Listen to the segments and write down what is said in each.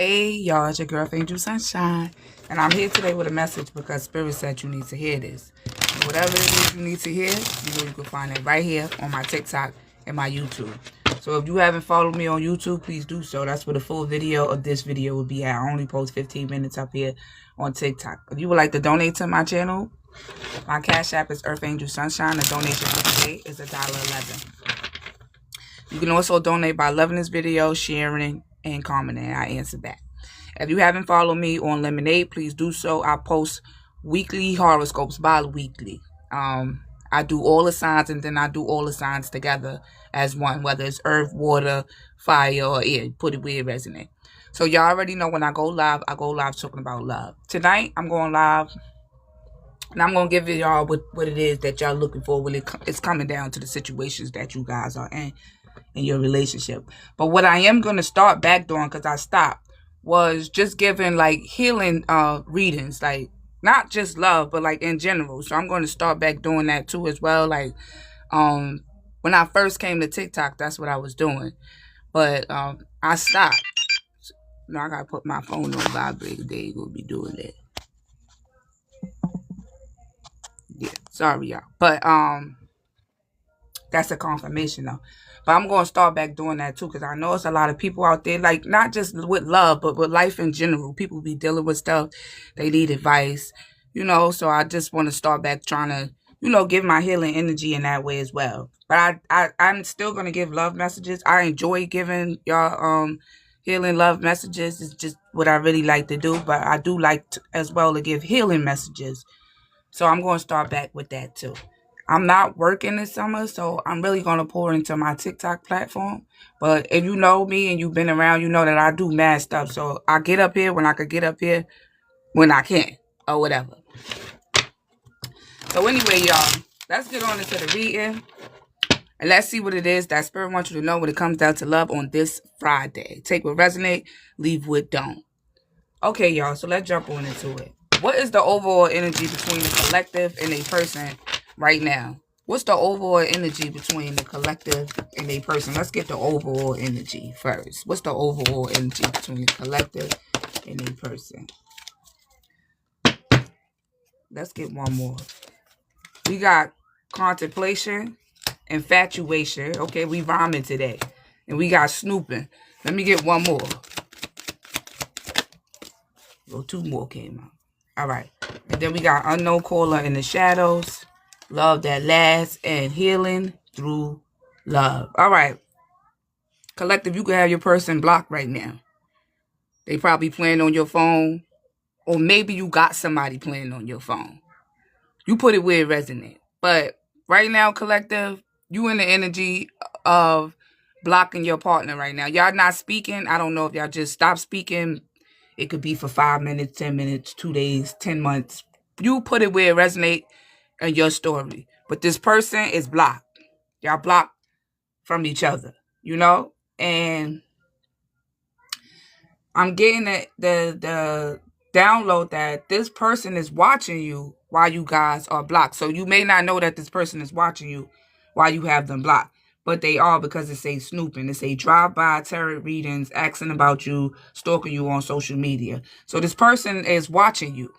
Hey y'all, it's your girl EarthAngelSunshine, and I'm here today with a message because Spirit said you need to hear this. And whatever it is you need to hear, you can find it right here on my TikTok and my YouTube. So if you haven't followed me on YouTube, please do so. That's where the full video of this video will be at. I only post 15 minutes up here on TikTok. If you would like to donate to my channel, my Cash App is EarthAngelSunshine. The donation for today is $1.11. You can also donate by loving this video, sharing, and commenting. I answer that. If you haven't followed me on Lemonade, please do so. I post weekly horoscopes, bi-weekly. I do all the signs, and then I do all the signs together as one, whether it's earth, water, fire, or air. Put it where it resonates. So y'all already know when I go live talking about love. Tonight, I'm going live, and I'm going to give y'all what it is that y'all looking for when it's coming down to the situations that you guys are in your relationship. But what I am going to start back doing, because I stopped, was just giving like healing readings, like not just love, but like in general. So I'm going to start back doing that too as well. Like when I first came to TikTok, that's what I was doing, but I stopped. Now I gotta put my phone on vibrate. They ain't gonna be doing that. Yeah, sorry y'all, but that's a confirmation though. But I'm going to start back doing that too, because I know it's a lot of people out there, like not just with love, but with life in general. People be dealing with stuff. They need advice, so I just want to start back trying to, give my healing energy in that way as well. But I'm still going to give love messages. I enjoy giving y'all healing love messages. It's just what I really like to do. But I do like as well to give healing messages. So I'm going to start back with that too. I'm not working this summer, so I'm really going to pour into my TikTok platform. But if you know me and you've been around, you know that I do mad stuff. So I get up here when I could get up here when I can or whatever. So anyway, y'all, let's get on into the reading. And let's see what it is that Spirit wants you to know when it comes down to love on this Friday. Take what resonate, leave what don't. Okay, y'all, so let's jump on into it. What is the overall energy between the collective and a person right now? What's the overall energy between the collective and a person? Let's get the overall energy first. What's the overall energy between the collective and a person? Let's get one more. We got contemplation, infatuation. Okay, we rhyming today. And we got snooping. Let me get one more. Well, two more came out. All right. And then we got unknown caller in the shadows. Love that lasts, and healing through love. All right. Collective, you can have your person blocked right now. They probably playing on your phone. Or maybe you got somebody playing on your phone. You put it where it resonates. But right now, collective, you in the energy of blocking your partner right now. Y'all not speaking. I don't know if y'all just stop speaking. It could be for 5 minutes, 10 minutes, 2 days, 10 months. You put it where it resonates in your story. But this person is blocked. Y'all blocked from each other, And I'm getting the download that this person is watching you while you guys are blocked. So you may not know that this person is watching you while you have them blocked. But they are, because it says snooping. It says drive-by, tarot readings, asking about you, stalking you on social media. So this person is watching you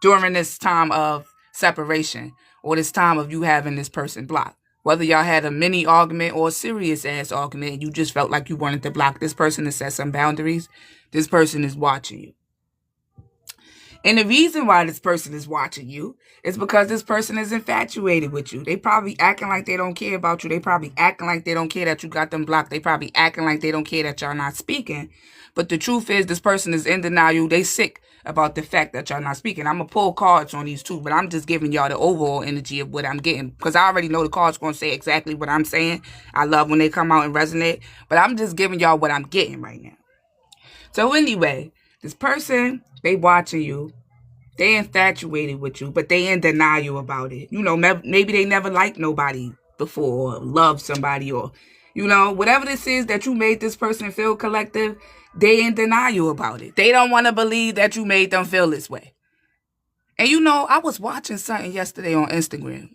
during this time of separation, or this time of you having this person blocked. Whether y'all had a mini argument or a serious-ass argument, and you just felt like you wanted to block this person and set some boundaries, this person is watching you. And the reason why this person is watching you is because this person is infatuated with you. They probably acting like they don't care about you. They probably acting like they don't care that you got them blocked. They probably acting like they don't care that y'all not speaking. But the truth is, this person is in denial. They sick about the fact that y'all not speaking. I'm going to pull cards on these two, but I'm just giving y'all the overall energy of what I'm getting, because I already know the card's going to say exactly what I'm saying. I love when they come out and resonate, but I'm just giving y'all what I'm getting right now. So anyway, this person, they watching you. They infatuated with you, but they in denial about it. Maybe they never liked nobody before, or loved somebody, or, whatever this is that you made this person feel, collective, they in denial about it. They don't want to believe that you made them feel this way. And I was watching something yesterday on Instagram,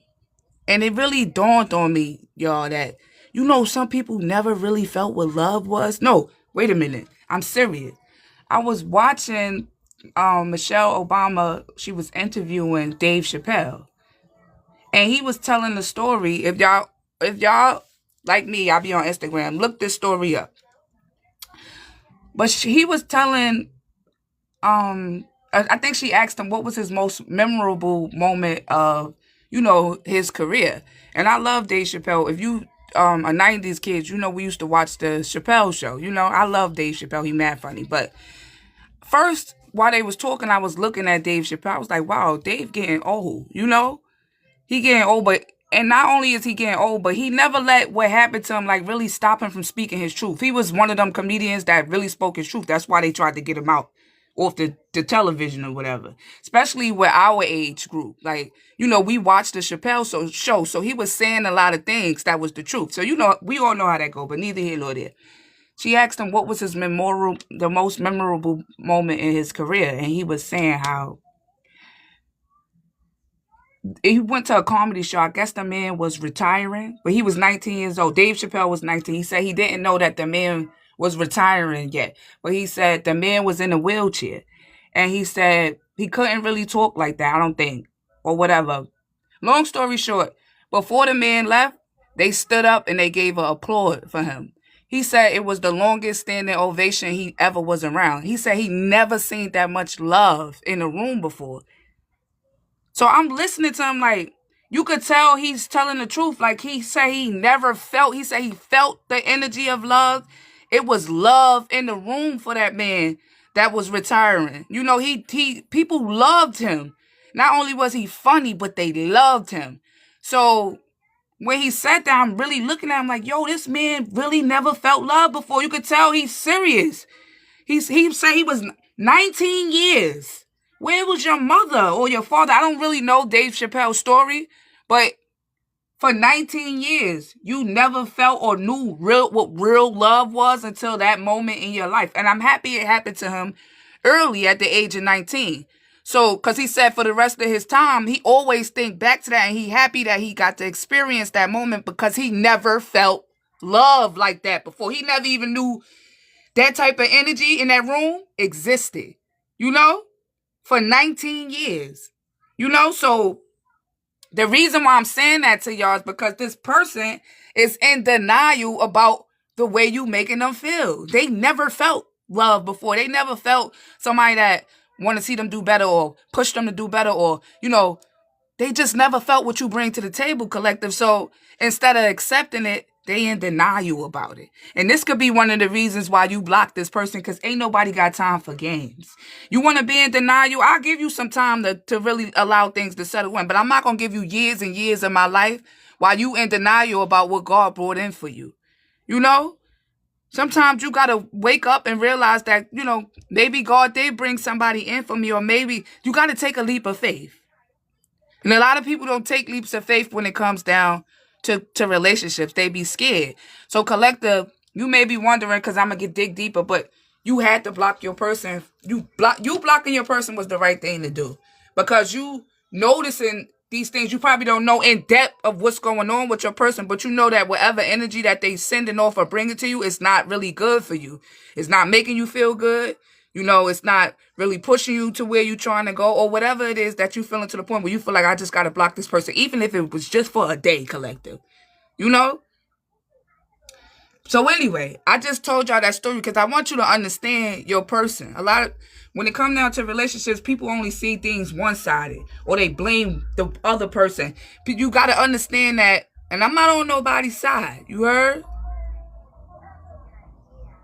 and it really dawned on me, y'all, that, some people never really felt what love was. No, wait a minute. I'm serious. I was watching Michelle Obama. She was interviewing Dave Chappelle, and he was telling the story. If y'all like me, I'll be on Instagram. Look this story up. But he was telling. I think she asked him what was his most memorable moment of his career. And I love Dave Chappelle. If you a 90s kid, we used to watch the Chappelle show. I love Dave Chappelle. He mad funny. But first, while they was talking, I was looking at Dave Chappelle. I was like, wow, Dave getting old. He getting old, and not only is he getting old, but he never let what happened to him like really stop him from speaking his truth. He was one of them comedians that really spoke his truth. That's why they tried to get him out off the television or whatever. Especially with our age group. Like, we watched the Chappelle show, so he was saying a lot of things that was the truth. So, we all know how that go, but neither here nor there. She asked him what was the most memorable moment in his career, and he was saying how he went to a comedy show. I guess the man was retiring, but he was 19 years old. Dave Chappelle was 19. He said he didn't know that the man was retiring yet, but he said the man was in a wheelchair, and he said he couldn't really talk like that, I don't think, or whatever. Long story short, before the man left, they stood up and they gave an applaud for him. He said it was the longest standing ovation he ever was around. He said he never seen that much love in a room before. So I'm listening to him like, you could tell he's telling the truth. Like he said he felt the energy of love. It was love in the room for that man that was retiring. People loved him. Not only was he funny, but they loved him. So when he sat there, I'm really looking at him like, yo, this man really never felt love before. You could tell he's serious. He said he was 19 years. Where was your mother or your father? I don't really know Dave Chappelle's story, but for 19 years, you never felt or knew what real love was until that moment in your life. And I'm happy it happened to him early at the age of 19. So, because he said for the rest of his time, he always think back to that, and he happy that he got to experience that moment because he never felt love like that before. He never even knew that type of energy in that room existed, for 19 years. So the reason why I'm saying that to y'all is because this person is in denial about the way you making them feel. They never felt love before. They never felt somebody that want to see them do better or push them to do better, or, they just never felt what you bring to the table, collective. So instead of accepting it, they in denial about it. And this could be one of the reasons why you block this person, because ain't nobody got time for games. You want to be in denial? I'll give you some time to really allow things to settle in. But I'm not going to give you years and years of my life while you in denial about what God brought in for you. Sometimes you got to wake up and realize that, maybe God did bring somebody in for me, or maybe you got to take a leap of faith. And a lot of people don't take leaps of faith when it comes down to relationships. They be scared. So collective, you may be wondering, because I'm going to dig deeper, but you had to block your person. You blocking your person was the right thing to do, because you noticing these things. You probably don't know in depth of what's going on with your person, but you know that whatever energy that they sending off or bringing to you, it's not really good for you. It's not making you feel good. It's not really pushing you to where you're trying to go, or whatever it is that you feeling to the point where you feel like, I just got to block this person, even if it was just for a day, collective. So anyway, I just told y'all that story because I want you to understand your person. When it comes down to relationships, people only see things one-sided, or they blame the other person. You got to understand that, and I'm not on nobody's side. You heard?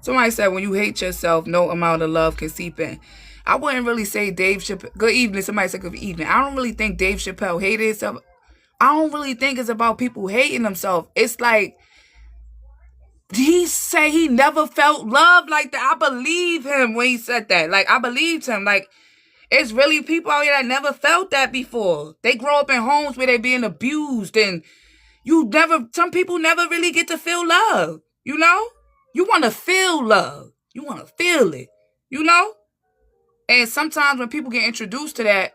Somebody said when you hate yourself, no amount of love can seep in. I wouldn't really say Dave Chappelle. Good evening. Somebody said good evening. I don't really think Dave Chappelle hated himself. I don't really think it's about people hating themselves. It's like, he say he never felt love like that. I believe him when he said that. Like, I believed him. Like, it's really people out here that never felt that before. They grow up in homes where they're being abused, and some people never really get to feel love. You want to feel love. You want to feel it. And sometimes when people get introduced to that,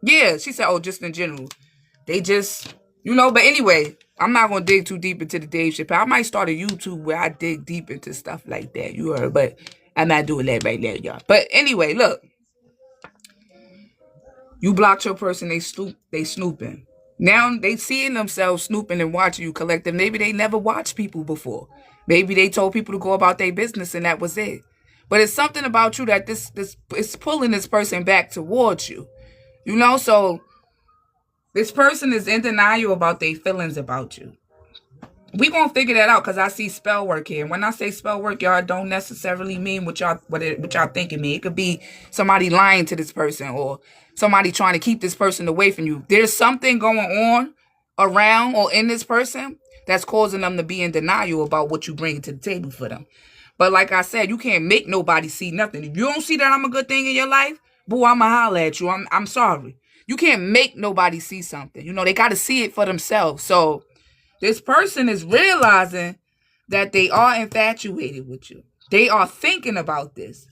yeah, she said, oh, just in general. They just, but anyway, I'm not going to dig too deep into the Dave Chappelle. I might start a YouTube where I dig deep into stuff like that. You heard? But I'm not doing that right now, y'all. But anyway, look. You blocked your person, they snooping. Now they seeing themselves snooping and watching you collective. Maybe they never watched people before. Maybe they told people to go about their business and that was it. But it's something about you that this is pulling this person back towards you. You know, so this person is in denial about their feelings about you. We gonna figure that out because I see spell work here. And when I say spell work, y'all don't necessarily mean what y'all think it mean. It could be somebody lying to this person or somebody trying to keep this person away from you. There's something going on around or in this person that's causing them to be in denial about what you bring to the table for them. But like I said, you can't make nobody see nothing. If you don't see that I'm a good thing in your life, boo, I'ma holler at you. I'm sorry. You can't make nobody see something. You know, they got to see it for themselves. So this person is realizing that they are infatuated with you. They are thinking about this,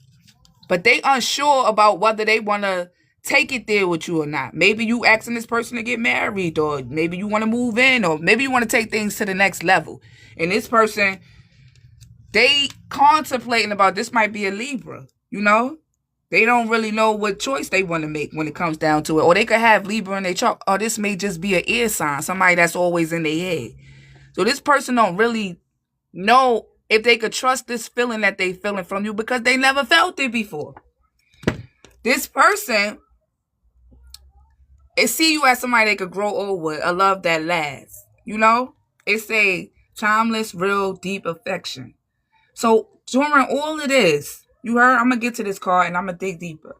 but they unsure about whether they want to take it there with you or not. Maybe you asking this person to get married, or maybe you want to move in, or maybe you want to take things to the next level. And this person, they contemplating about this might be a Libra, you know? They don't really know what choice they want to make when it comes down to it. Or they could have Libra in their chart, or this may just be an ear sign, somebody that's always in their head. So this person don't really know if they could trust this feeling that they feeling from you because they never felt it before. This person, it see you as somebody they could grow old with, a love that lasts. You know? It's a timeless, real, deep affection. So during all of this, you heard, I'm going to get to this card and I'm going to dig deeper.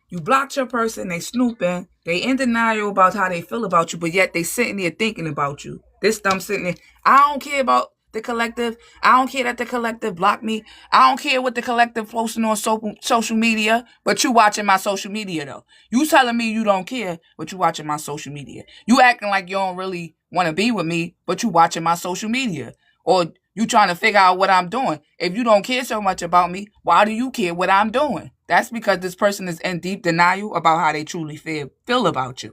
You blocked your person, they snooping, they in denial about how they feel about you, but yet they sitting there thinking about you. This thumb sitting there, I don't care about the collective. I don't care that the collective blocked me. I don't care what the collective posting on social media, but you watching my social media though. You telling me you don't care, but you watching my social media. You acting like you don't really want to be with me, but you watching my social media. Or you trying to figure out what I'm doing. If you don't care so much about me, why do you care what I'm doing? That's because this person is in deep denial about how they truly feel about you.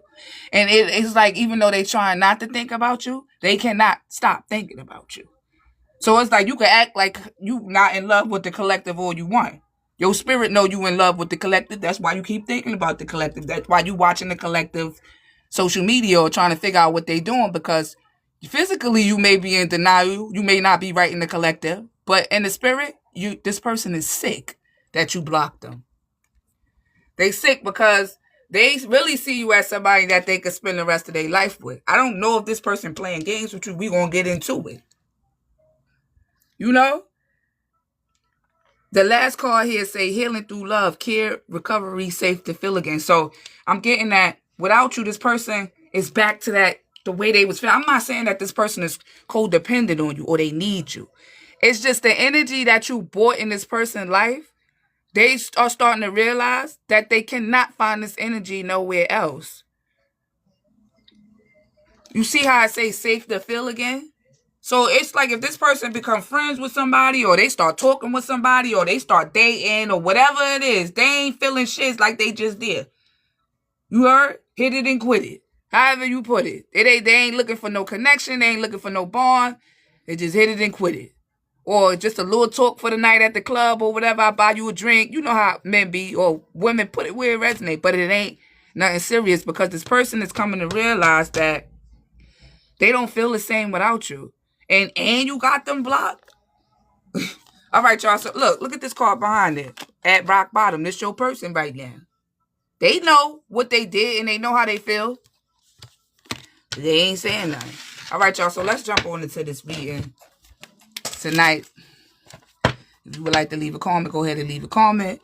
And it's like, even though they trying not to think about you, they cannot stop thinking about you. So it's like you can act like you not in love with the collective all you want. Your spirit know you in love with the collective. That's why you keep thinking about the collective. That's why you watching the collective social media or trying to figure out what they doing, because physically you may be in denial. You may not be right in the collective. But in the spirit, this person is sick that you blocked them. They sick because they really see you as somebody that they could spend the rest of their life with. I don't know if this person playing games with you. We gonna get into it. You know? The last card here say healing through love, care, recovery, safe to feel again. So I'm getting that without you, this person is back to that, the way they was feeling. I'm not saying that this person is codependent on you or they need you. It's just the energy that you brought in this person's life. They are starting to realize that they cannot find this energy nowhere else. You see how I say safe to feel again? So it's like if this person become friends with somebody, or they start talking with somebody, or they start dating, or whatever it is, they ain't feeling shit like they just did. You heard? Hit it and quit it. However you put it. They ain't looking for no connection. They ain't looking for no bond. They just hit it and quit it. Or just a little talk for the night at the club or whatever. I buy you a drink. You know how men be, or women, put it where it resonates. But it ain't nothing serious, because this person is coming to realize that they don't feel the same without you. And you got them blocked. All right, y'all. So look at this card behind it. At rock bottom. This your person right now. They know what they did and they know how they feel. They ain't saying nothing. All right, y'all. So let's jump on into this reading tonight. If you would like to leave a comment, go ahead and leave a comment.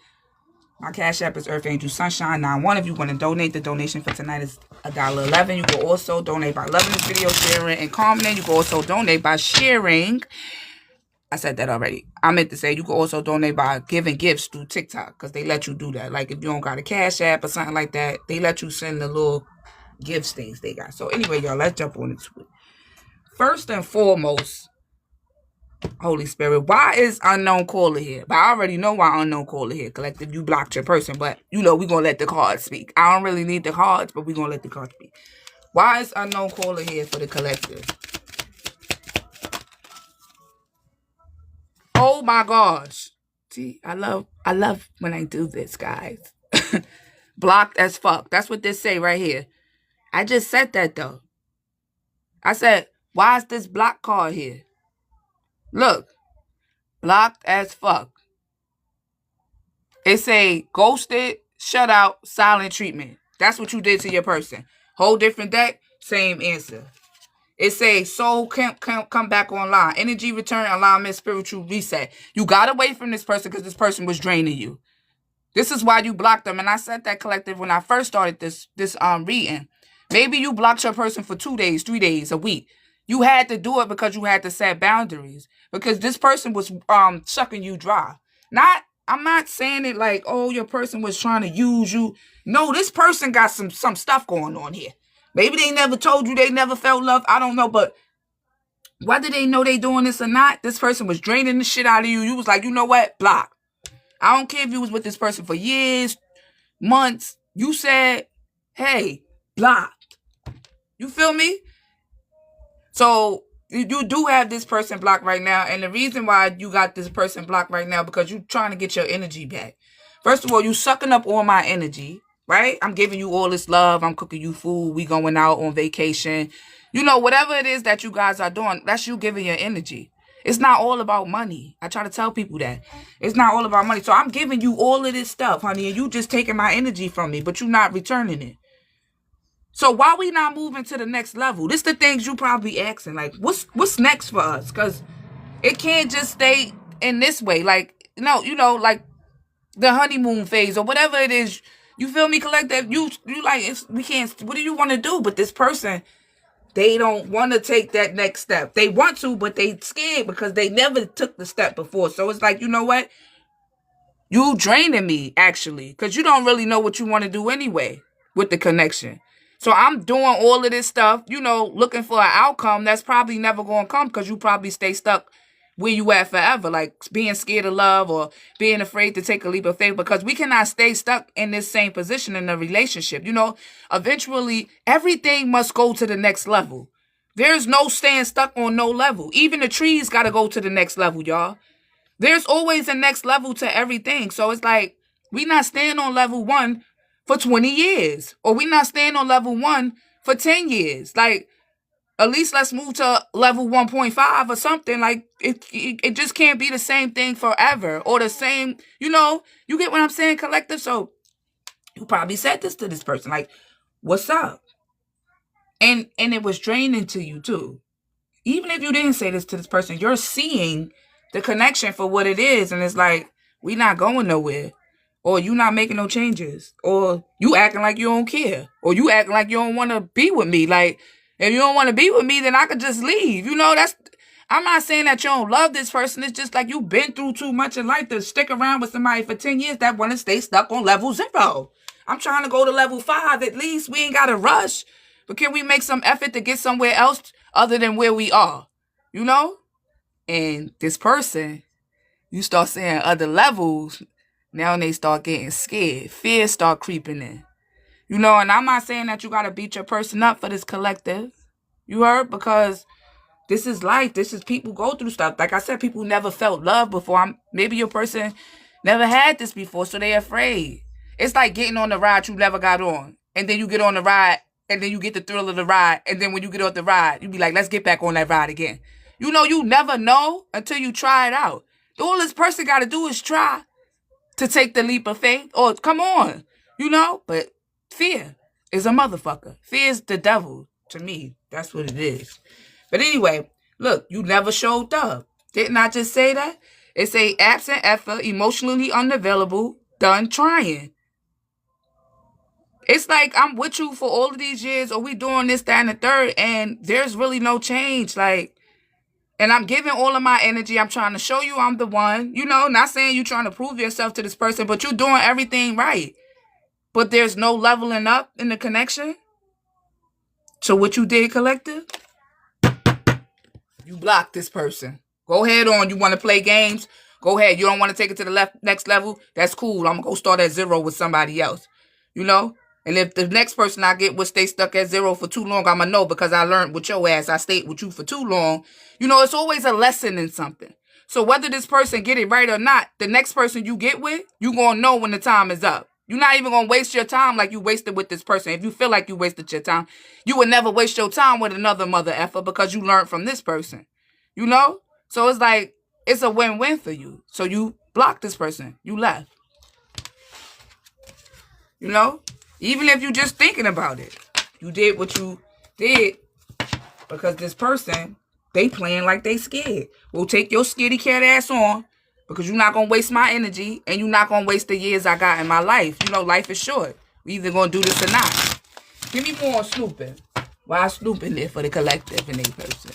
My Cash App is EarthAngelSunshine 91. If you want to donate, the donation for tonight is $1.11. You can also donate by loving this video, sharing, and commenting. You can also donate by sharing. I said that already. I meant to say you can also donate by giving gifts through TikTok, because they let you do that. Like if you don't got a Cash App or something like that, they let you send the little gifts things they got. So anyway, y'all, let's jump on into it. First and foremost, Holy Spirit, why is unknown caller here? But I already know why unknown caller here. Collective, you blocked your person, but you know we're gonna let the cards speak. I don't really need the cards, but we're gonna let the cards speak. Why is unknown caller here for the collective? Oh my gosh. See, I love when I do this, guys. Blocked as fuck. That's what this say right here. I just said that though. I said, why is this block card here? Look, blocked as fuck. It say ghosted, shut out, silent treatment. That's what you did to your person. Whole different deck, same answer. It say soul can't come back online. Energy return, alignment, spiritual reset. You got away from this person because this person was draining you. This is why you blocked them. And I said that, collective, when I first started this reading. Maybe you blocked your person for 2 days, 3 days, a week. You had to do it because you had to set boundaries. Because this person was sucking you dry. I'm not saying it like, oh, your person was trying to use you. No, this person got some stuff going on here. Maybe they never told you, they never felt love. I don't know, but whether they know they doing this or not, this person was draining the shit out of you. You was like, you know what? Block. I don't care if you was with this person for years, months. You said, hey, block. You feel me? So you do have this person blocked right now. And the reason why you got this person blocked right now, because you're trying to get your energy back. First of all, you sucking up all my energy, right? I'm giving you all this love. I'm cooking you food. We going out on vacation. You know, whatever it is that you guys are doing, that's you giving your energy. It's not all about money. I try to tell people that. It's not all about money. So I'm giving you all of this stuff, honey, and you just taking my energy from me, but you're not returning it. So why we not moving to the next level? This the things you probably asking. Like, what's next for us? Because it can't just stay in this way. Like, no, you know, like the honeymoon phase or whatever it is. You feel me, collective? You like, we can't, what do you want to do? But this person, they don't want to take that next step. They want to, but they scared because they never took the step before. So it's like, you know what? You draining me, actually, because you don't really know what you want to do anyway with the connection. So I'm doing all of this stuff, you know, looking for an outcome that's probably never going to come because you probably stay stuck where you at forever, like being scared of love or being afraid to take a leap of faith, because we cannot stay stuck in this same position in a relationship. You know, eventually everything must go to the next level. There's no staying stuck on no level. Even the trees got to go to the next level, y'all. There's always a next level to everything. So it's like, we not staying on level 1 for 20 years, or we not staying on level 1 for 10 years. Like, at least let's move to level 1.5 or something. Like, it just can't be the same thing forever, or the same, you know, you get what I'm saying, collective? So you probably said this to this person, like, what's up? And it was draining to you too. Even if you didn't say this to this person, you're seeing the connection for what it is. And it's like, we not going nowhere. Or you not making no changes. Or you acting like you don't care. Or you acting like you don't want to be with me. Like, if you don't want to be with me, then I could just leave. You know, I'm not saying that you don't love this person. It's just like you've been through too much in life to stick around with somebody for 10 years that want to stay stuck on level 0. I'm trying to go to level 5 at least. We ain't got to rush. But can we make some effort to get somewhere else other than where we are? You know? And this person, you start seeing other levels. Now they start getting scared. Fear start creeping in. You know, and I'm not saying that you got to beat your person up for this, collective. You heard? Because this is life. This is people go through stuff. Like I said, people never felt love before. Maybe your person never had this before, so they're afraid. It's like getting on the ride you never got on. And then you get on the ride, and then you get the thrill of the ride. And then when you get off the ride, you be like, let's get back on that ride again. You know, you never know until you try it out. All this person got to do is try to take the leap of faith. Or come on, you know? But fear is a motherfucker. Fear is the devil to me. That's what it is. But anyway, look, you never showed up. Didn't I just say that? It say absent effort, emotionally unavailable, done trying. It's like I'm with you for all of these years, or we doing this, that, and the third, and there's really no change. Like, and I'm giving all of my energy. I'm trying to show you I'm the one. You know, not saying you trying to prove yourself to this person, but you're doing everything right. But there's no leveling up in the connection. So what you did, collective? You blocked this person. Go ahead on. You want to play games? Go ahead. You don't want to take it to the next level? That's cool. I'm going to go start at 0 with somebody else. You know? And if the next person I get will stay stuck at 0 for too long, I'm going to know because I learned with your ass. I stayed with you for too long. You know, it's always a lesson in something. So whether this person get it right or not, the next person you get with, you going to know when the time is up. You're not even going to waste your time like you wasted with this person. If you feel like you wasted your time, you would never waste your time with another mother effer because you learned from this person. You know? So it's like, it's a win-win for you. So you blocked this person. You left. You know? Even if you just thinking about it. You did what you did because this person, they playing like they scared. Well, take your scaredy cat ass on because you're not going to waste my energy and you're not going to waste the years I got in my life. You know, life is short. We either going to do this or not. Give me more on snooping. Why snooping there for the collective and a person?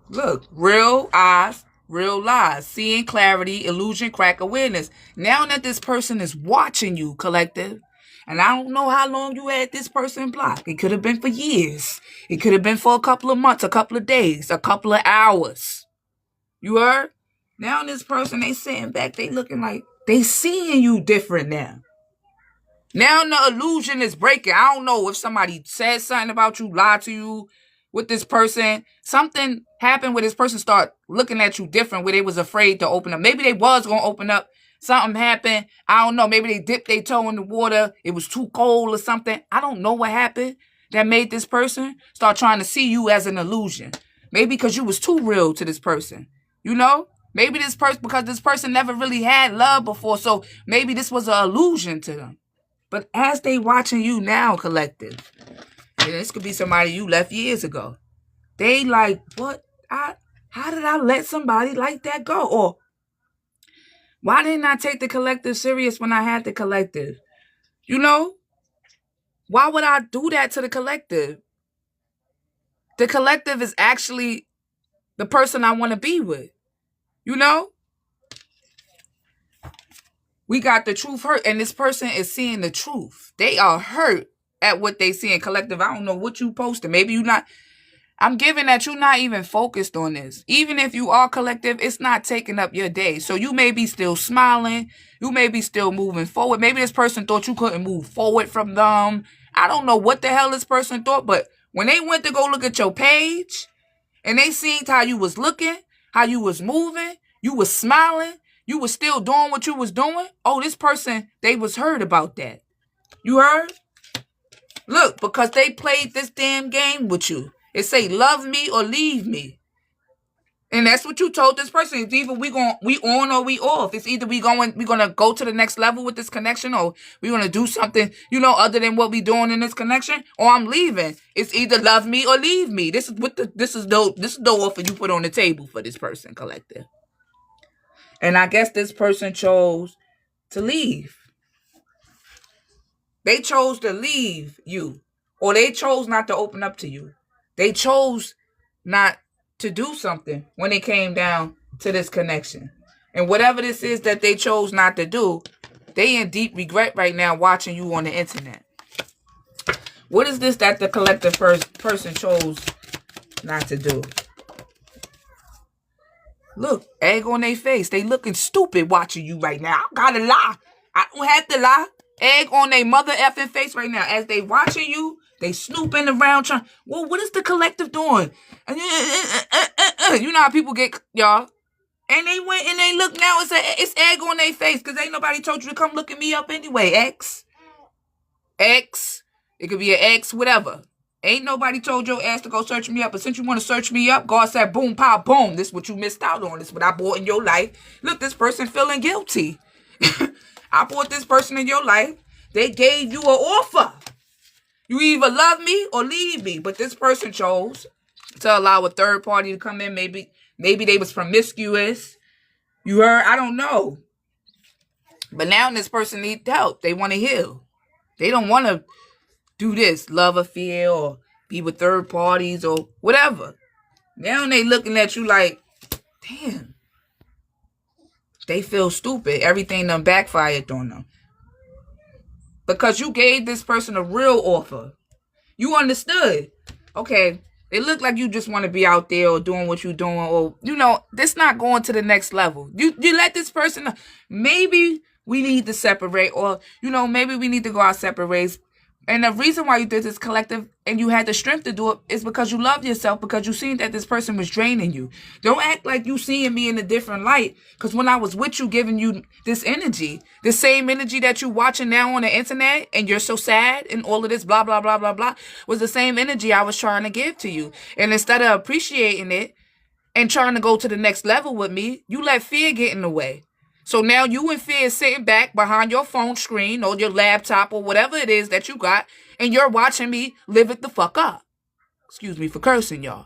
Look, real eyes, real lies. Seeing clarity, illusion, crack awareness. Now that this person is watching you, collective, and I don't know how long you had this person blocked. It could have been for years. It could have been for a couple of months, a couple of days, a couple of hours. You heard? Now this person, they sitting back, they looking like they seeing you different now. Now the illusion is breaking. I don't know if somebody said something about you, lied to you with this person. Something happened where this person start looking at you different, where they was afraid to open up. Maybe they was going to open up. Something happened. I don't know. Maybe they dipped their toe in the water. It was too cold or something. I don't know what happened that made this person start trying to see you as an illusion. Maybe because you was too real to this person. You know? Maybe this person, because this person never really had love before. So maybe this was an illusion to them. But as they watching you now, collective, and this could be somebody you left years ago. They like, what? How did I let somebody like that go? Or why didn't I take the collective serious when I had the collective? You know? Why would I do that to the collective? The collective is actually the person I want to be with. You know? We got the truth hurt, and this person is seeing the truth. They are hurt at what they see in collective. I don't know what you posted. Maybe you're not. I'm giving that you're not even focused on this. Even if you are collective, it's not taking up your day. So you may be still smiling. You may be still moving forward. Maybe this person thought you couldn't move forward from them. I don't know what the hell this person thought, but when they went to go look at your page and they seen how you was looking, how you was moving, you was smiling, you was still doing what you was doing. Oh, this person, they was heard about that. You heard? Look, because they played this damn game with you. It say, love me or leave me. And that's what you told this person. It's either we on or we off. It's either we're gonna go to the next level with this connection, or we're gonna do something, other than what we doing in this connection, or I'm leaving. It's either love me or leave me. This is the offer you put on the table for this person, collective. And I guess this person chose to leave. They chose to leave you, or they chose not to open up to you. They chose not to do something when it came down to this connection. And whatever this is that they chose not to do, they in deep regret right now watching you on the internet. What is this that the collective person chose not to do? Look, egg on their face. They looking stupid watching you right now. I gotta lie. I don't have to lie. Egg on their mother effing face right now. As they watching you, they snooping around trying. Well, what is the collective doing? You know how people get, y'all. And they went and they look now. It's egg on their face because ain't nobody told you to come look at me up anyway. X. It could be an X, whatever. Ain't nobody told your ass to go search me up. But since you want to search me up, God said, boom, pow, boom. This is what you missed out on. This is what I bought in your life. Look, this person feeling guilty. I bought this person in your life. They gave you an offer. You either love me or leave me. But this person chose to allow a third party to come in. Maybe they was promiscuous. You heard? I don't know. But now this person needs help. They want to heal. They don't want to do this, love affair or be with third parties or whatever. Now they looking at you like, damn. They feel stupid. Everything done backfired on them. Because you gave this person a real offer. You understood. Okay, it looked like you just want to be out there or doing what you're doing, or, this not going to the next level. You let this person know. Maybe we need to separate, or, maybe we need to go our separate ways. And the reason why you did this collective and you had the strength to do it is because you love yourself, because you seen that this person was draining you. Don't act like you seeing me in a different light. Because when I was with you, giving you this energy, the same energy that you watching now on the internet and you're so sad and all of this blah, blah, blah, blah, blah, was the same energy I was trying to give to you. And instead of appreciating it and trying to go to the next level with me, you let fear get in the way. So now you in fear sitting back behind your phone screen or your laptop or whatever it is that you got, and you're watching me live it the fuck up. Excuse me for cursing, y'all.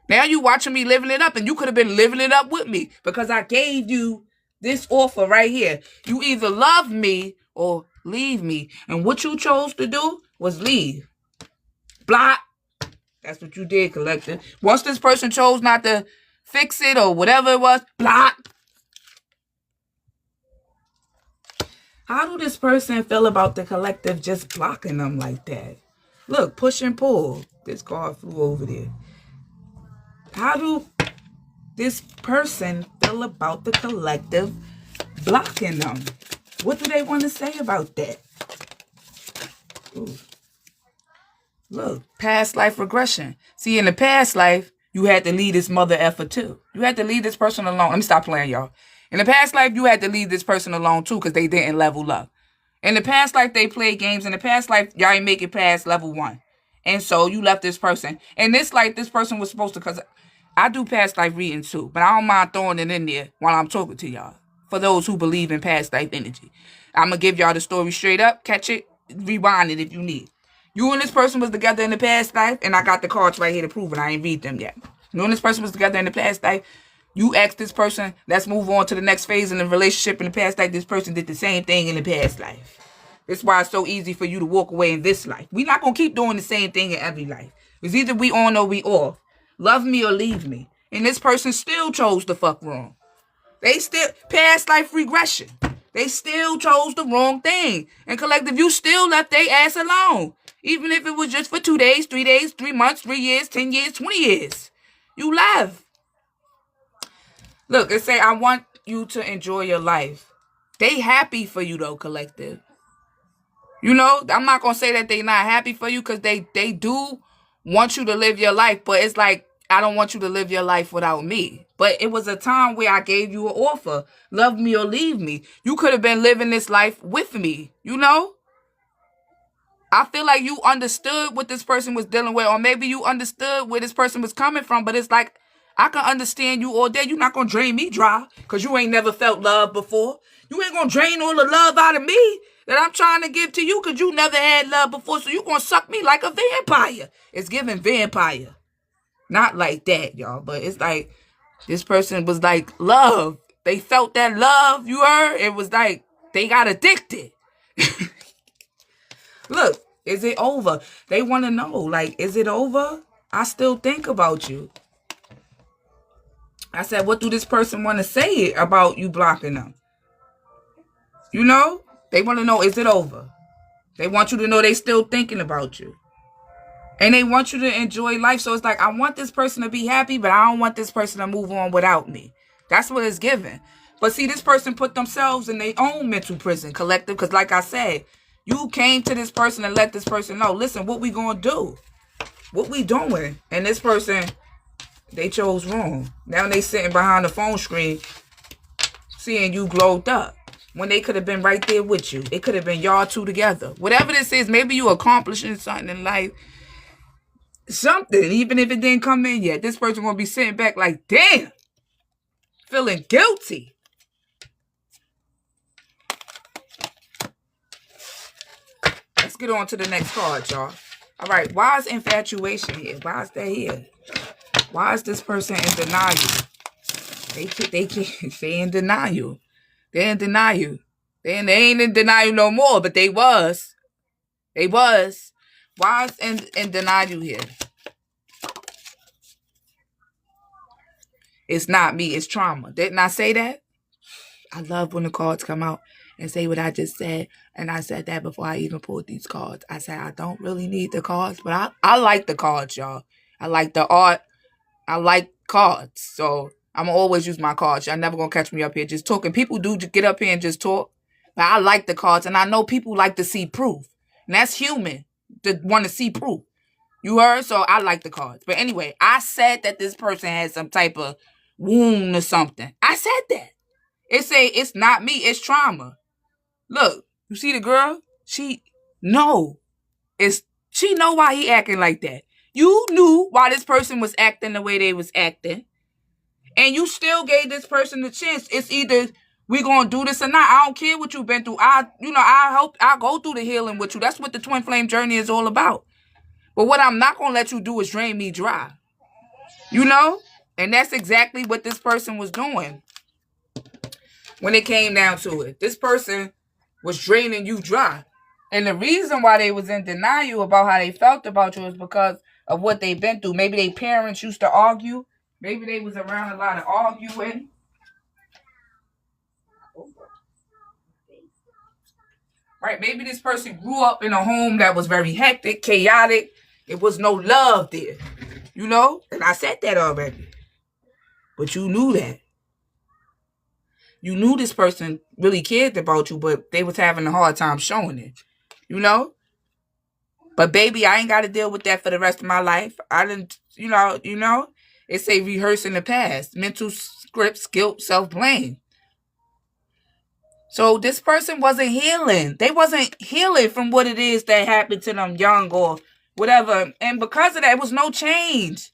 Now you watching me living it up, and you could have been living it up with me because I gave you this offer right here. You either love me or leave me. And what you chose to do was leave. Block. That's what you did, collective. Once this person chose not to fix it or whatever it was, block. How do this person feel about the collective just blocking them like that? Look, push and pull. This card flew over there. How do this person feel about the collective blocking them? What do they want to say about that? Ooh. Look, past life regression. See, in the past life, you had to leave this mother effer too. You had to leave this person alone. Let me stop playing, y'all. In the past life, you had to leave this person alone too because they didn't level up. In the past life, they played games. In the past life, y'all ain't make it past level 1. And so you left this person. In this life, this person was supposed to, because I do past life reading too, but I don't mind throwing it in there while I'm talking to y'all. For those who believe in past life energy. I'm going to give y'all the story straight up. Catch it. Rewind it if you need. You and this person was together in the past life, and I got the cards right here to prove it. I ain't read them yet. You and this person was together in the past life. You asked this person, let's move on to the next phase in the relationship. In the past life, this person did the same thing in the past life. That's why it's so easy for you to walk away in this life. We're not going to keep doing the same thing in every life. It's either we on or we off. Love me or leave me. And this person still chose the fuck wrong. They still, past life regression. They still chose the wrong thing. And collective, you still left their ass alone. Even if it was just for 2 days, 3 days, 3 months, 3 years, 10 years, 20 years. You left. Look, it say, I want you to enjoy your life. They happy for you, though, collective. You know, I'm not going to say that they not happy for you because they do want you to live your life. But it's like, I don't want you to live your life without me. But it was a time where I gave you an offer. Love me or leave me. You could have been living this life with me, you know? I feel like you understood what this person was dealing with. Or maybe you understood where this person was coming from. But it's like, I can understand you all day. You're not going to drain me dry because you ain't never felt love before. You ain't going to drain all the love out of me that I'm trying to give to you because you never had love before. So you're going to suck me like a vampire. It's giving vampire. Not like that, y'all. But it's like this person was like love. They felt that love, you heard? It was like they got addicted. Look, is it over? They want to know, like, is it over? I still think about you. I said, what do this person want to say about you blocking them? You know? They want to know, is it over? They want you to know they still thinking about you. And they want you to enjoy life. So it's like, I want this person to be happy, but I don't want this person to move on without me. That's what it's given. But see, this person put themselves in their own mental prison, collective. Because like I said, you came to this person and let this person know, listen, what we going to do? What we doing? And this person, they chose wrong. Now they sitting behind the phone screen seeing you glowed up when they could have been right there with you. It could have been y'all two together. Whatever this is, maybe you accomplishing something in life. Something, even if it didn't come in yet. This person going to be sitting back like, damn, feeling guilty. Let's get on to the next card, y'all. All right, why is infatuation here? Why is that here? Why is this person in denial? They in denial. They in denial. They ain't in denial no more, but they was. They was. Why is in denial here? It's not me, it's trauma. Didn't I say that? I love when the cards come out and say what I just said. And I said that before I even pulled these cards. I said I don't really need the cards, but I like the cards, y'all. I like the art. I like cards. So I'm going to always use my cards. Y'all never going to catch me up here just talking. People do get up here and just talk. But I like the cards. And I know people like to see proof. And that's human. to want to see proof. You heard? So I like the cards. But anyway, I said that this person had some type of wound or something. I said that. It say it's not me, it's trauma. Look, you see the girl? She know why he acting like that. You knew why this person was acting the way they was acting. And you still gave this person the chance. It's either we gonna do this or not. I don't care what you've been through. I hope I'll go through the healing with you. That's what the twin flame journey is all about. But what I'm not gonna let you do is drain me dry. You know? And that's exactly what this person was doing when it came down to it. This person was draining you dry. And the reason why they was in denial about how they felt about you is because of what they've been through. Maybe their parents used to argue. Maybe they was around a lot of arguing. Right? Maybe this person grew up in a home that was very hectic, chaotic. It was no love there. You know? And I said that already. But you knew that. You knew this person really cared about you, but they was having a hard time showing it. You know? But baby, I ain't got to deal with that for the rest of my life. I didn't, you know, it say rehearse in the past. Mental scripts, guilt, self-blame. So this person wasn't healing. They wasn't healing from what it is that happened to them young or whatever. And because of that, it was no change.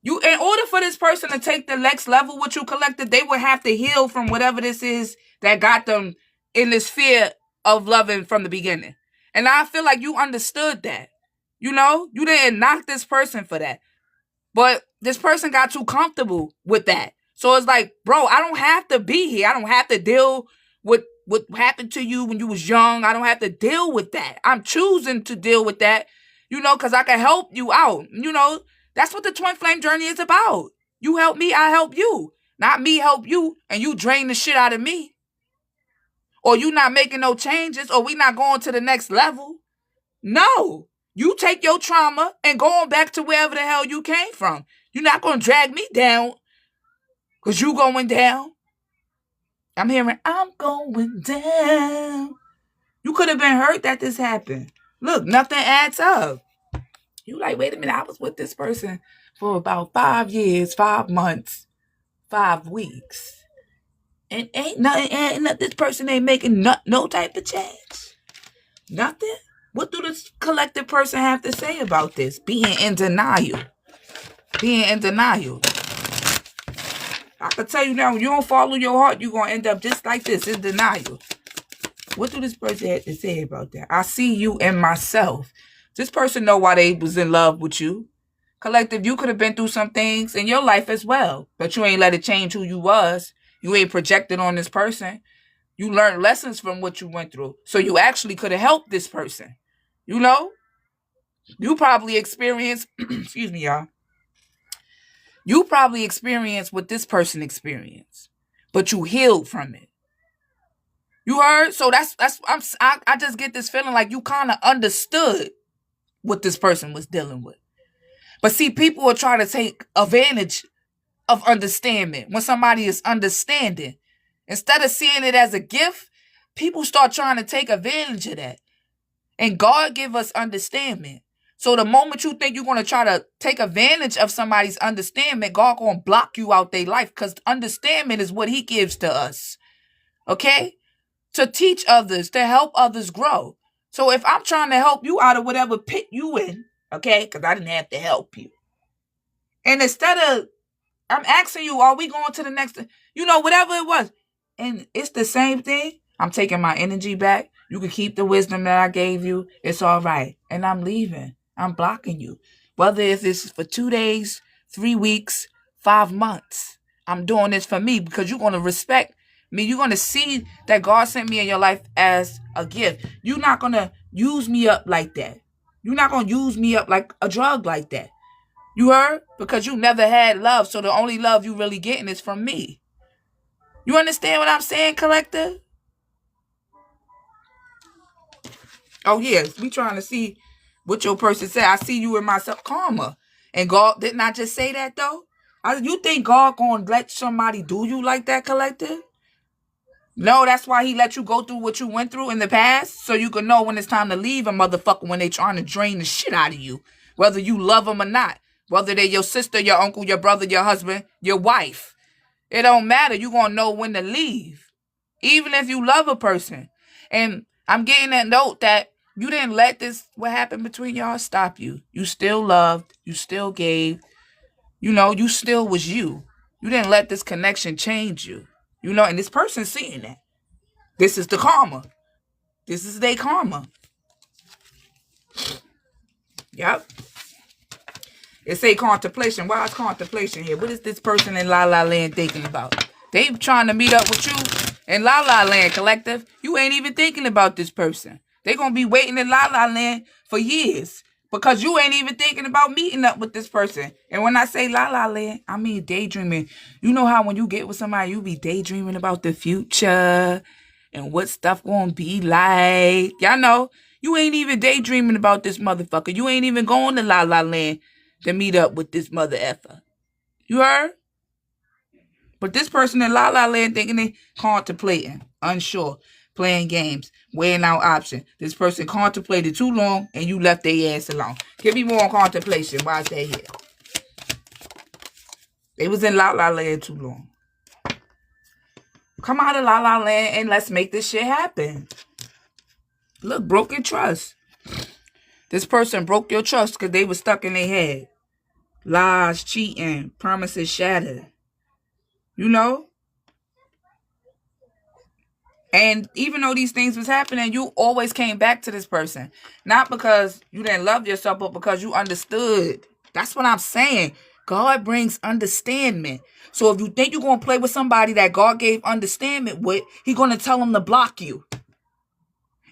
In order for this person to take the next level with you, collective, they would have to heal from whatever this is that got them in this fear of loving from the beginning. And I feel like you understood that. You know, you didn't knock this person for that. But this person got too comfortable with that. So it's like, bro, I don't have to be here. I don't have to deal with what happened to you when you was young. I don't have to deal with that. I'm choosing to deal with that, you know, because I can help you out. You know, that's what the twin flame journey is about. You help me, I help you. Not me help you and you drain the shit out of me. Or you not making no changes, or we not going to the next level. No. You take your trauma and going back to wherever the hell you came from. You're not going to drag me down because you going down. I'm hearing, I'm going down. You could have been hurt that this happened. Look, nothing adds up. You like, wait a minute, I was with this person for about 5 years, 5 months, 5 weeks. And ain't nothing, this person ain't making no type of change. Nothing. What do this collective person have to say about this? Being in denial. Being in denial. I can tell you now, when you don't follow your heart, you're going to end up just like this, in denial. What do this person have to say about that? I see you in myself. This person know why they was in love with you. Collective, you could have been through some things in your life as well, but you ain't let it change who you was. You ain't projected on this person. You learned lessons from what you went through. So you actually could have helped this person. You know? You probably experienced, excuse me, y'all. You probably experienced what this person experienced, but you healed from it. You heard? So I just get this feeling like you kind of understood what this person was dealing with. But see, people are trying to take advantage of understanding when somebody is understanding. Instead of seeing it as a gift, people start trying to take advantage of that. And God give us understanding. So the moment you think you're going to try to take advantage of somebody's understanding, God going to block you out their life, because understanding is what he gives to us. Okay? To teach others, to help others grow. So if I'm trying to help you out of whatever pit you in, okay, because I didn't have to help you. And instead of, I'm asking you, are we going to the next, whatever it was. And it's the same thing. I'm taking my energy back. You can keep the wisdom that I gave you. It's all right. And I'm leaving. I'm blocking you. Whether if it's for 2 days, 3 weeks, 5 months. I'm doing this for me because you're going to respect me. You're going to see that God sent me in your life as a gift. You're not going to use me up like that. You're not going to use me up like a drug like that. You heard? Because you never had love. So the only love you really getting is from me. You understand what I'm saying, collector? Oh, yes. We trying to see what your person said. I see you in myself. Karma. And God, didn't I just say that, though? You think God going to let somebody do you like that, collector? No, that's why he let you go through what you went through in the past, so you can know when it's time to leave a motherfucker when they trying to drain the shit out of you. Whether you love them or not. Whether they're your sister, your uncle, your brother, your husband, your wife. It don't matter. You going to know when to leave. Even if you love a person. And I'm getting that note that you didn't let this, what happened between y'all, stop you. You still loved. You still gave. You know, you still was you. You didn't let this connection change you. You know, and this person seeing that. This is the karma. This is their karma. Yep. It say contemplation. Why is contemplation here? What is this person in La La Land thinking about? They trying to meet up with you in La La Land, collective. You ain't even thinking about this person. They gonna be waiting in La La Land for years because you ain't even thinking about meeting up with this person. And when I say La La Land, I mean daydreaming. You know how when you get with somebody, you be daydreaming about the future and what stuff gonna be like. Y'all know, you ain't even daydreaming about this motherfucker. You ain't even going to La La Land to meet up with this mother effer. You heard? But this person in La La Land thinking they contemplating, unsure, playing games, weighing out options. This person contemplated too long and you left their ass alone. Give me more on contemplation. Why is that here? They was in La La Land too long. Come out of La La Land and let's make this shit happen. Look, broken trust. This person broke your trust because they were stuck in their head. Lies, cheating, promises shattered. You know? And even though these things was happening, you always came back to this person. Not because you didn't love yourself, but because you understood. That's what I'm saying. God brings understanding. So if you think you're going to play with somebody that God gave understanding with, He's going to tell them to block you.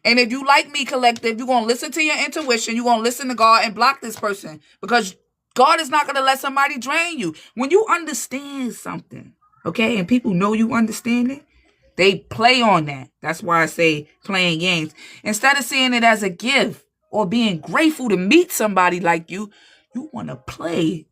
And if you like me, collective, you're going to listen to your intuition. You're going to listen to God and block this person. Because God is not going to let somebody drain you. When you understand something, okay, and people know you understand it, they play on that. That's why I say playing games. Instead of seeing it as a gift or being grateful to meet somebody like you, you want to play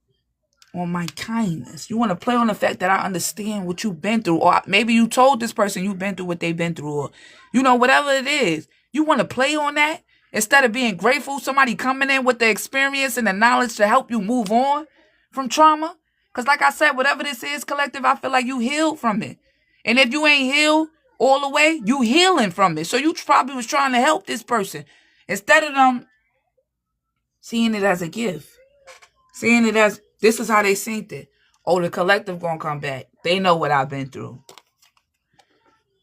on my kindness. You want to play on the fact that I understand what you've been through. Or maybe you told this person you've been through what they've been through. Or, you know, whatever it is. You want to play on that instead of being grateful. Somebody coming in with the experience and the knowledge to help you move on from trauma. Because like I said, whatever this is, collective, I feel like you healed from it. And if you ain't healed all the way, you healing from it. So you probably was trying to help this person. Instead of them seeing it as a gift. Seeing it as, this is how they seen it. Oh, the collective gonna come back. They know what I've been through.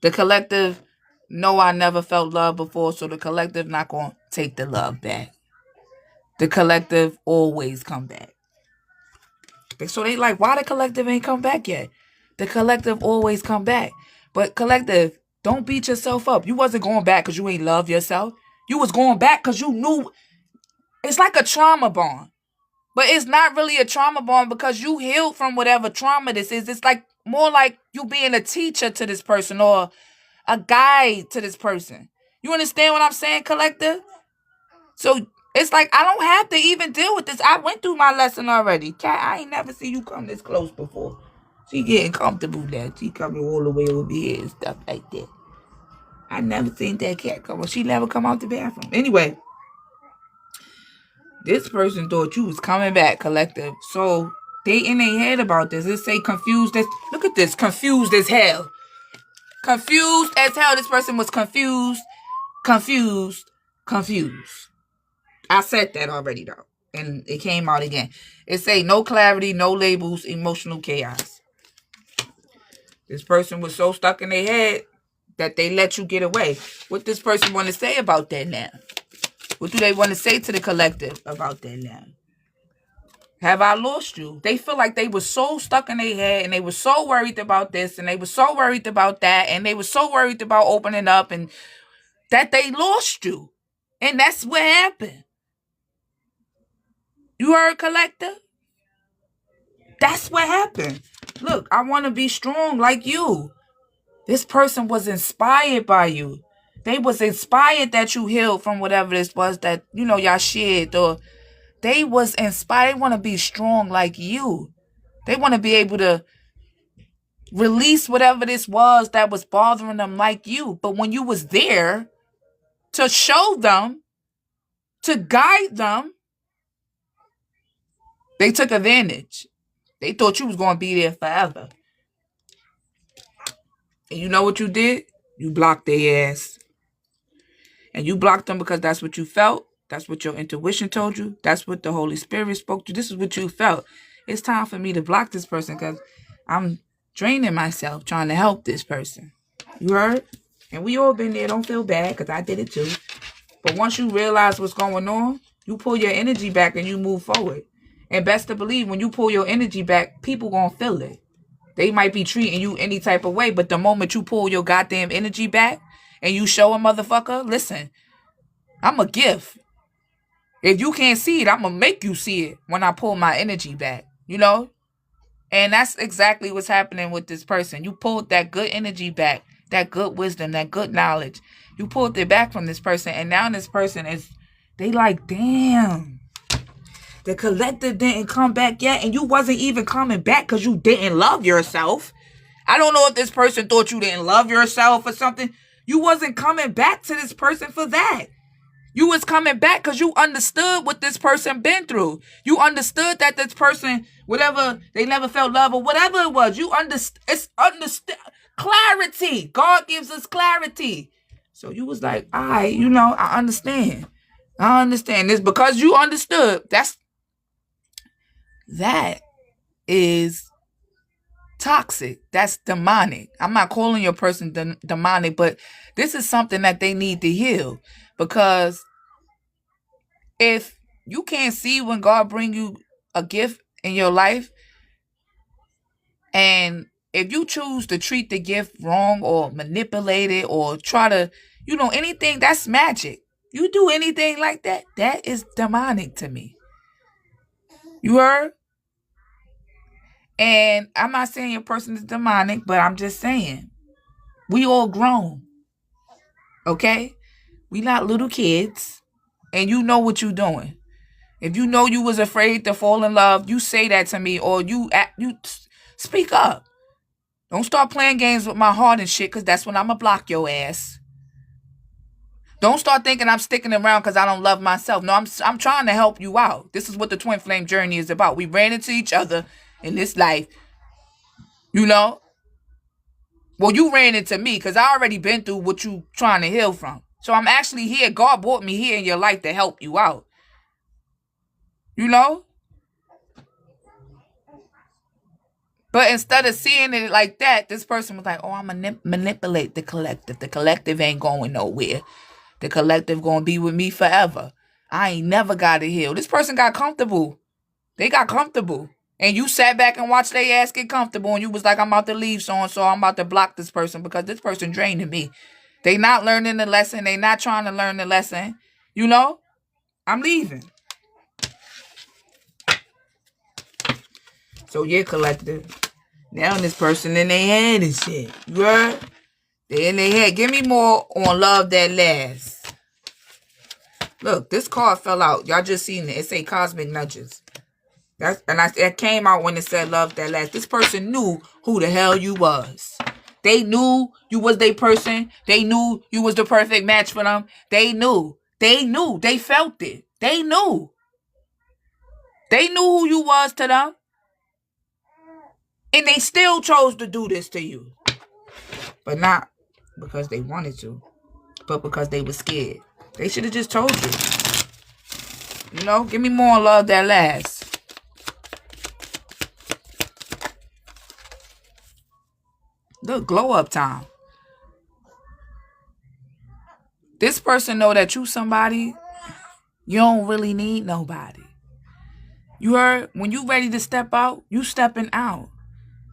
The collective know I never felt love before, so the collective not gonna take the love back. The collective always come back. So they like, why the collective ain't come back yet? The collective always come back. But collective, don't beat yourself up. You wasn't going back because you ain't love yourself. You was going back because you knew. It's like a trauma bond. But it's not really a trauma bond because you healed from whatever trauma this is. It's like more like you being a teacher to this person or a guide to this person. You understand what I'm saying, collective? So it's like I don't have to even deal with this. I went through my lesson already. Cat, I ain't never seen you come this close before. She getting comfortable there. She coming all the way over here and stuff like that. I never seen that cat come. She never come out the bathroom. Anyway, this person thought you was coming back, collective. So they in their head about this. It say confused as, look at this, confused as hell. Confused as hell. This person was confused. I said that already though. And it came out again. It say no clarity, no labels, emotional chaos. This person was so stuck in their head that they let you get away. What this person want to say about that now? What do they want to say to the collective about that now? Have I lost you? They feel like they were so stuck in their head and they were so worried about this and they were so worried about that and they were so worried about opening up and that they lost you. And that's what happened. You heard, collective? That's what happened. Look, I want to be strong like you. This person was inspired by you. They was inspired that you healed from whatever this was that, you know, y'all shared. Or they was inspired. They want to be strong like you. They want to be able to release whatever this was that was bothering them like you. But when you was there to show them, to guide them, they took advantage. They thought you was going to be there forever. And you know what you did? You blocked their ass. And you blocked them because that's what you felt. That's what your intuition told you. That's what the Holy Spirit spoke to you. This is what you felt. It's time for me to block this person because I'm draining myself trying to help this person. You heard? And we all been there. Don't feel bad because I did it too. But once you realize what's going on, you pull your energy back and you move forward. And best to believe, when you pull your energy back, people gonna feel it. They might be treating you any type of way, but the moment you pull your goddamn energy back and you show a motherfucker, listen, I'm a gift. If you can't see it, I'm gonna make you see it when I pull my energy back, you know? And that's exactly what's happening with this person. You pulled that good energy back, that good wisdom, that good knowledge. You pulled it back from this person, and now this person is, they like, damn. The collective didn't come back yet, and you wasn't even coming back because you didn't love yourself. I don't know if this person thought you didn't love yourself or something. You wasn't coming back to this person for that. You was coming back because you understood what this person been through. You understood that this person, whatever, they never felt love or whatever it was. You understand. It's understand. Clarity. God gives us clarity. So you was like, all right, I understand. I understand. It's because you understood. That is toxic. That's demonic. I'm not calling your person demonic, but this is something that they need to heal. Because if you can't see when God bring you a gift in your life, and if you choose to treat the gift wrong or manipulate it or try to, anything, that's magic. You do anything like that, that is demonic to me. You heard? And I'm not saying your person is demonic, but I'm just saying we all grown. Okay? We not little kids. And you know what you're doing. If you know you was afraid to fall in love, you say that to me, or you speak up. Don't start playing games with my heart and shit, because that's when I'm going to block your ass. Don't start thinking I'm sticking around because I don't love myself. No, I'm trying to help you out. This is what the twin flame journey is about. We ran into each other in this life. Well, you ran into me because I already been through what you trying to heal from. So I'm actually here. God brought me here in your life to help you out. But instead of seeing it like that, this person was like, oh, I'm going to manipulate the collective. The collective ain't going nowhere. The collective going to be with me forever. I ain't never got to heal. This person got comfortable. They got comfortable. And you sat back and watched their ass get comfortable. And you was like, I'm about to leave so-and-so. I'm about to block this person because this person draining me. They not learning the lesson. They not trying to learn the lesson. I'm leaving. So you're collective. Now this person in their head and shit. You heard? They in their head. Give me more on love that lasts. Look, this card fell out. Y'all just seen it. It say cosmic nudges. It came out when it said love that lasts. This person knew who the hell you was. They knew you was their person. They knew you was the perfect match for them. They knew. They knew. They felt it. They knew. They knew who you was to them. And they still chose to do this to you. But not because they wanted to. But because they were scared. They should have just told you. Give me more love that lasts. Look, glow up time. This person know that you somebody. You don't really need nobody. You heard? When you ready to step out, you stepping out.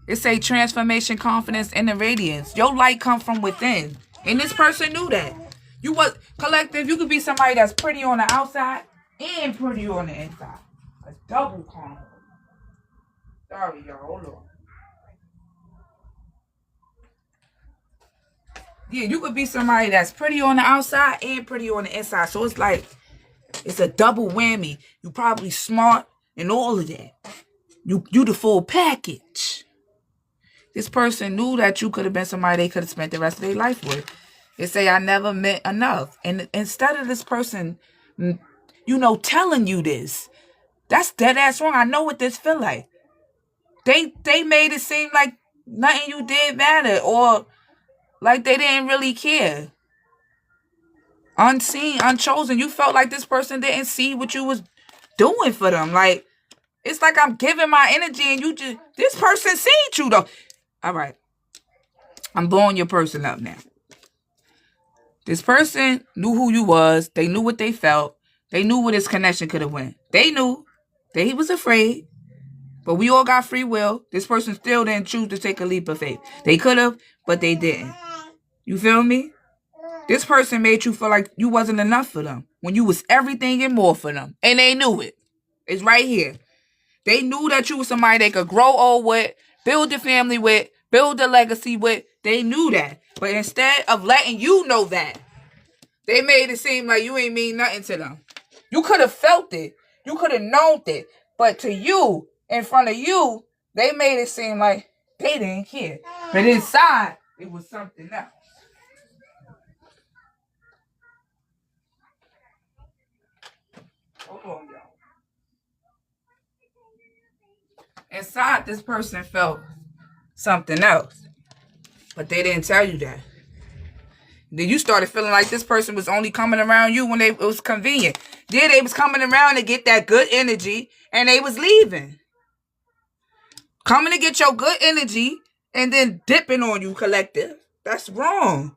It say transformation, confidence, and the radiance. Your light come from within. And this person knew that. You was collective. You could be somebody that's pretty on the outside and pretty on the inside. A double combo. Sorry, y'all. Hold on. Yeah, you could be somebody that's pretty on the outside and pretty on the inside. So it's like, it's a double whammy. You probably smart and all of that. You the full package. This person knew that you could have been somebody they could have spent the rest of their life with. They say, I never meant enough. And instead of this person, telling you this, that's dead ass wrong. I know what this feel like. They made it seem like nothing you did mattered, or like they didn't really care. Unseen, unchosen. You felt like this person didn't see what you was doing for them. Like, it's like I'm giving my energy and this person seen you though. All right. I'm blowing your person up now. This person knew who you was. They knew what they felt. They knew where this connection could have went. They knew. They was afraid. But we all got free will. This person still didn't choose to take a leap of faith. They could have, but they didn't. You feel me? This person made you feel like you wasn't enough for them when you was everything and more for them. And they knew it. It's right here. They knew that you was somebody they could grow old with, build a family with, build a legacy with. They knew that. But instead of letting you know that, they made it seem like you ain't mean nothing to them. You could have felt it. You could have known it. But to you, in front of you, they made it seem like they didn't care. But inside, it was something else. Hold on, y'all. Inside, this person felt something else. But they didn't tell you that. Then you started feeling like this person was only coming around you when it was convenient. Then they was coming around to get that good energy, and they was leaving. Coming to get your good energy, and then dipping on you, collective. That's wrong.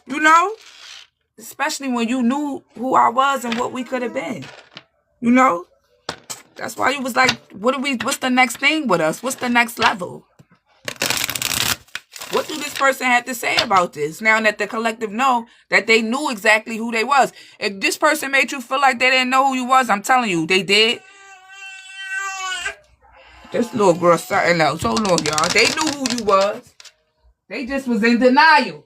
You know? Especially when you knew who I was and what we could have been. You know? That's why you was like, what's the next thing with us? What's the next level? What do this person have to say about this? Now that the collective know that they knew exactly who they was. If this person made you feel like they didn't know who you was, I'm telling you, they did. This little girl something else. Hold on, y'all. They knew who you was. They just was in denial.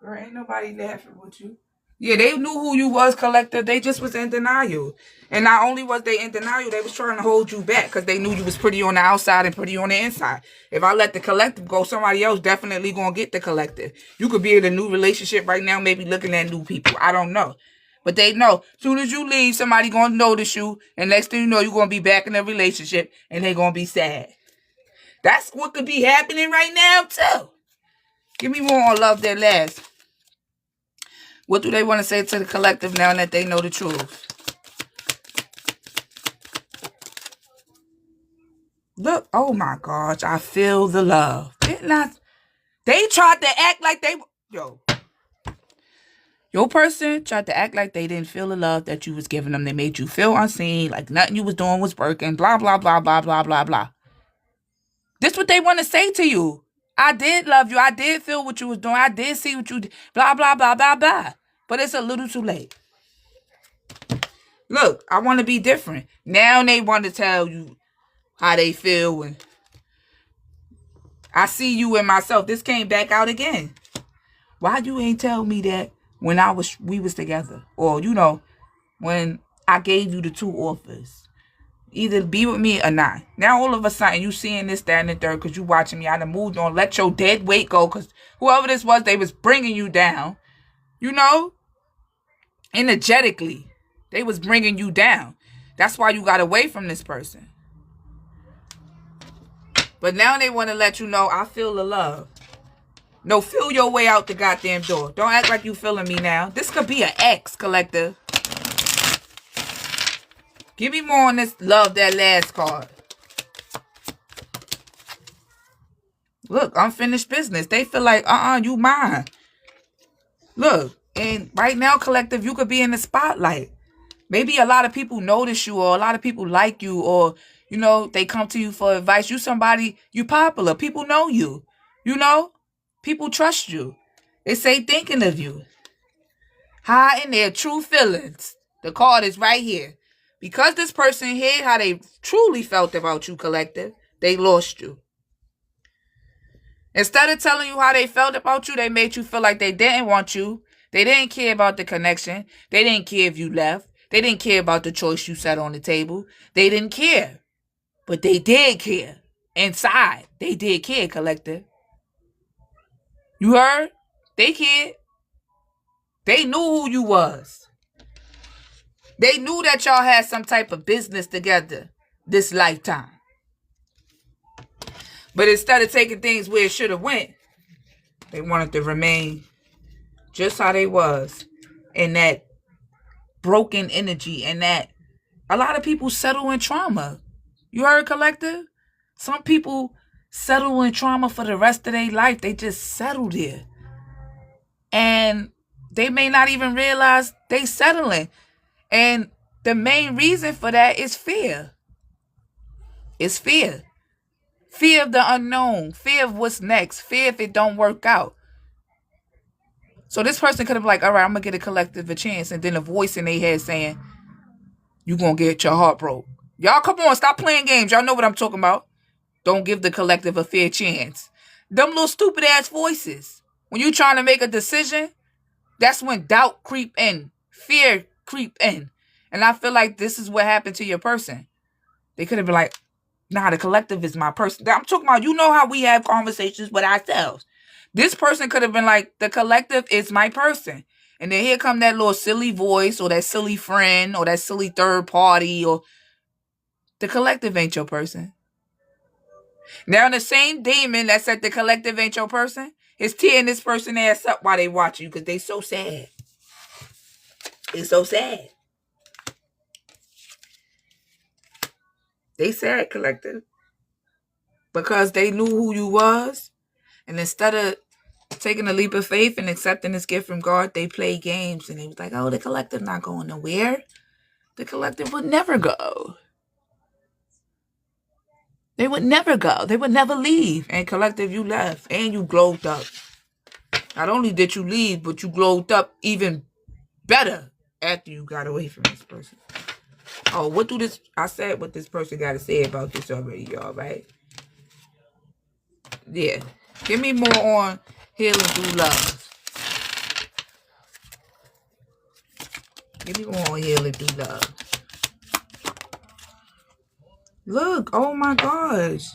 Girl, ain't nobody laughing with you. Yeah, they knew who you was, collector. They just was in denial. And not only was they in denial, they was trying to hold you back because they knew you was pretty on the outside and pretty on the inside. If I let the collective go, somebody else definitely going to get the collective. You could be in a new relationship right now, maybe looking at new people. I don't know. But they know, as soon as you leave, somebody going to notice you. And next thing you know, you're going to be back in a relationship and they're going to be sad. That's what could be happening right now, too. Give me more on Love That Lasts. What do they want to say to the collective now that they know the truth? Look, oh my gosh, I feel the love. They tried to act like they... Your person tried to act like they didn't feel the love that you was giving them. They made you feel unseen, like nothing you was doing was working, blah, blah, blah, blah, blah, blah, blah. This is what they want to say to you. I did love you. I did feel what you was doing. I did see what you did, blah, blah, blah, blah, blah. But it's a little too late. Look, I want to be different. Now they want to tell you how they feel. And I see you and myself. This came back out again. Why you ain't tell me that when we was together? Or, when I gave you the two offers. Either be with me or not. Now all of a sudden you seeing this, that, and the third because you watching me. I done moved on. Let your dead weight go because whoever this was, they was bringing you down. Energetically. They was bringing you down. That's why you got away from this person. But now they want to let you know, I feel the love. No, feel your way out the goddamn door. Don't act like you feeling me now. This could be an ex, collective. Give me more on this Love That Last card. Look, unfinished business. They feel like, you mine. Look, and right now, collective, you could be in the spotlight. Maybe a lot of people notice you or a lot of people like you or, they come to you for advice. You somebody, you popular. People know you. People trust you. They say thinking of you. Hiding their true feelings. The card is right here. Because this person hid how they truly felt about you, collective, they lost you. Instead of telling you how they felt about you, they made you feel like they didn't want you. They didn't care about the connection. They didn't care if you left. They didn't care about the choice you set on the table. They didn't care. But they did care. Inside, they did care, collective. You heard? They cared. They knew who you was. They knew that y'all had some type of business together this lifetime. But instead of taking things where it should have went, they wanted to remain just how they was in that broken energy and that a lot of people settle in trauma. You heard, collective? Some people settle in trauma for the rest of their life. They just settle there. And they may not even realize they settling. And the main reason for that is fear. It's fear. Fear of the unknown. Fear of what's next. Fear if it don't work out. So this person could have been like, all right, I'm going to get a collective a chance. And then a voice in their head saying, you going to get your heart broke. Y'all, come on, stop playing games. Y'all know what I'm talking about. Don't give the collective a fair chance. Them little stupid ass voices. When you trying to make a decision, that's when doubt creep in. Fear creep in. And I feel like this is what happened to your person. They could have been like, nah, the collective is my person. I'm talking about, you know how we have conversations with ourselves. This person could have been like, the collective is my person. And then here come that little silly voice or that silly friend or that silly third party or the collective ain't your person. Now the same demon that said the collective ain't your person is tearing this person ass up while they watch you because they so sad. It's so sad. They sad, collective. Because they knew who you was. And instead of taking a leap of faith and accepting this gift from God, they played games. And they was like, oh, the collective not going nowhere. The collective would never go. They would never go. They would never leave. And collective, you left. And you glowed up. Not only did you leave, but you glowed up even better after you got away from this person. Oh, I said what this person got to say about this already, y'all, right? Yeah. Give me more on healing through love. Give me more on healing through love. Look, oh my gosh.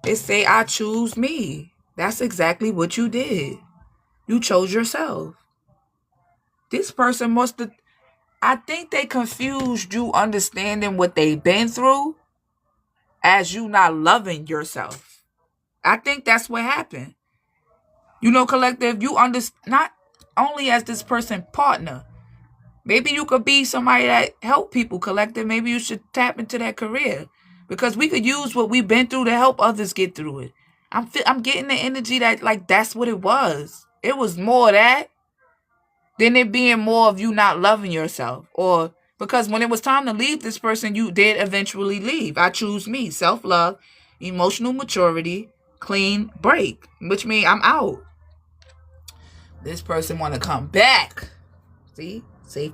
It say, I choose me. That's exactly what you did. You chose yourself. This person must have, I think they confused you understanding what they've been through as you not loving yourself. I think that's what happened. You know, collective, you understand, not only as this person partner. Maybe you could be somebody that help people, collective. Maybe you should tap into that career. Because we could use what we've been through to help others get through it. I'm getting the energy that, like, that's what it was. It was more of that than it being more of you not loving yourself. Or because when it was time to leave this person, you did eventually leave. I choose me. Self-love, emotional maturity, clean break. Which means I'm out. This person want to come back. See? Safe